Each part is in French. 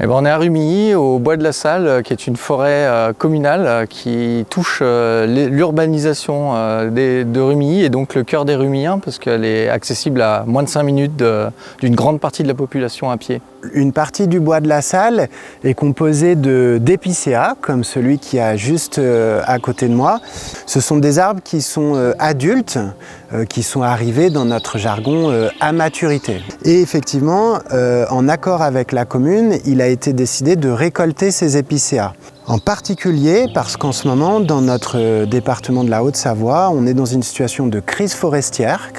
On est à Rumilly, au Bois de la Salle, qui est une forêt communale qui touche l'urbanisation de Rumilly et donc le cœur des Rumilliens parce qu'elle est accessible à moins de 5 minutes d'une grande partie de la population à pied. Une partie du Bois de la Salle est composée d'épicéas, comme celui qui est juste à côté de moi. Ce sont des arbres qui sont adultes, qui sont arrivés dans notre jargon à maturité. Et effectivement, en accord avec la commune, il a été décidé de récolter ces épicéas. En particulier parce qu'en ce moment, dans notre département de la Haute-Savoie, on est dans une situation de crise forestière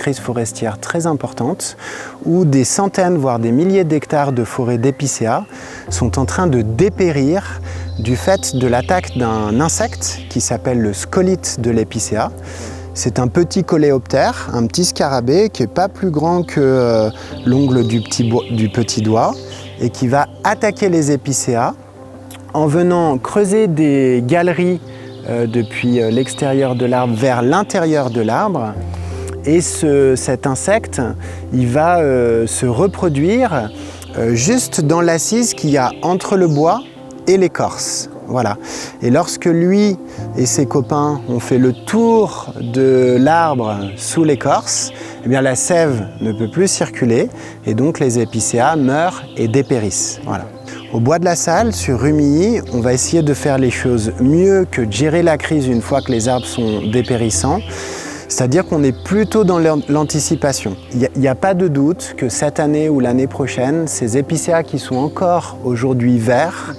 très importante, où des centaines, voire des milliers d'hectares de forêts d'épicéas sont en train de dépérir du fait de l'attaque d'un insecte qui s'appelle le scolyte de l'épicéa. C'est un petit coléoptère, un petit scarabée qui n'est pas plus grand que l'ongle du petit doigt et qui va attaquer les épicéas en venant creuser des galeries depuis l'extérieur de l'arbre vers l'intérieur de l'arbre. Et cet insecte, il va se reproduire juste dans l'assise qu'il y a entre le bois et l'écorce. Voilà. Et lorsque lui et ses copains ont fait le tour de l'arbre sous l'écorce, eh bien la sève ne peut plus circuler et donc les épicéas meurent et dépérissent. Voilà. Au Bois de la Salle, sur Rumilly, on va essayer de faire les choses mieux que de gérer la crise une fois que les arbres sont dépérissants. C'est-à-dire qu'on est plutôt dans l'anticipation. Il n'y a pas de doute que cette année ou l'année prochaine, ces épicéas qui sont encore aujourd'hui verts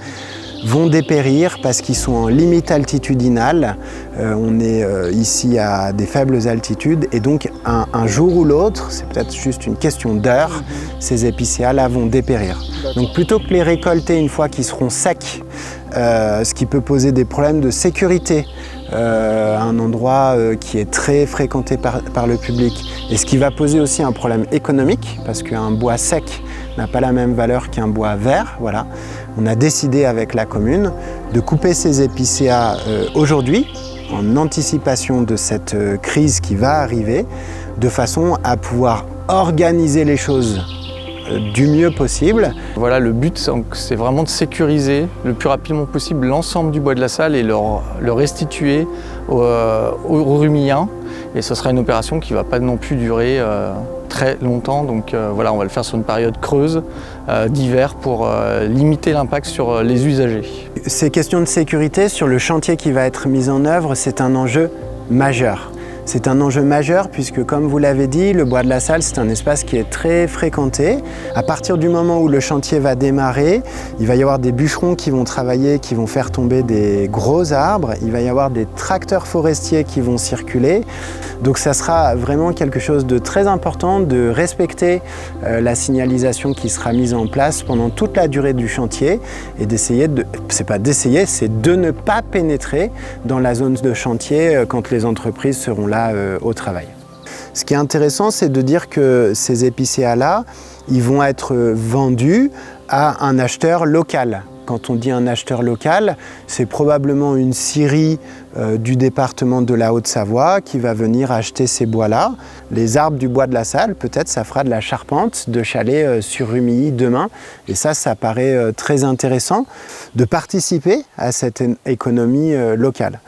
vont dépérir parce qu'ils sont en limite altitudinale. On est ici à des faibles altitudes et donc un jour ou l'autre, c'est peut-être juste une question d'heure, ces épicéas-là vont dépérir. Donc plutôt que les récolter une fois qu'ils seront secs, ce qui peut poser des problèmes de sécurité, un endroit qui est très fréquenté par le public et ce qui va poser aussi un problème économique parce qu'un bois sec n'a pas la même valeur qu'un bois vert. Voilà. On a décidé avec la commune de couper ces épicéas aujourd'hui en anticipation de cette crise qui va arriver de façon à pouvoir organiser les choses du mieux possible. Voilà, le but, c'est vraiment de sécuriser le plus rapidement possible l'ensemble du Bois de la Salle et le restituer aux Rumilliens. Et ce sera une opération qui ne va pas non plus durer très longtemps. Donc voilà, on va le faire sur une période creuse d'hiver pour limiter l'impact sur les usagers. Ces questions de sécurité sur le chantier qui va être mis en œuvre, c'est un enjeu majeur. C'est un enjeu majeur puisque, comme vous l'avez dit, le Bois de la Salle, c'est un espace qui est très fréquenté. À partir du moment où le chantier va démarrer, il va y avoir des bûcherons qui vont travailler, qui vont faire tomber des gros arbres. Il va y avoir des tracteurs forestiers qui vont circuler. Donc ça sera vraiment quelque chose de très important de respecter la signalisation qui sera mise en place pendant toute la durée du chantier et d'essayer c'est de ne pas pénétrer dans la zone de chantier quand les entreprises seront là au travail. Ce qui est intéressant, c'est de dire que ces épicéas-là, ils vont être vendus à un acheteur local. Quand on dit un acheteur local, c'est probablement une scierie du département de la Haute-Savoie qui va venir acheter ces bois-là. Les arbres du Bois de la Salle, peut-être ça fera de la charpente de chalet sur Rumilly demain. Et ça paraît très intéressant de participer à cette économie locale.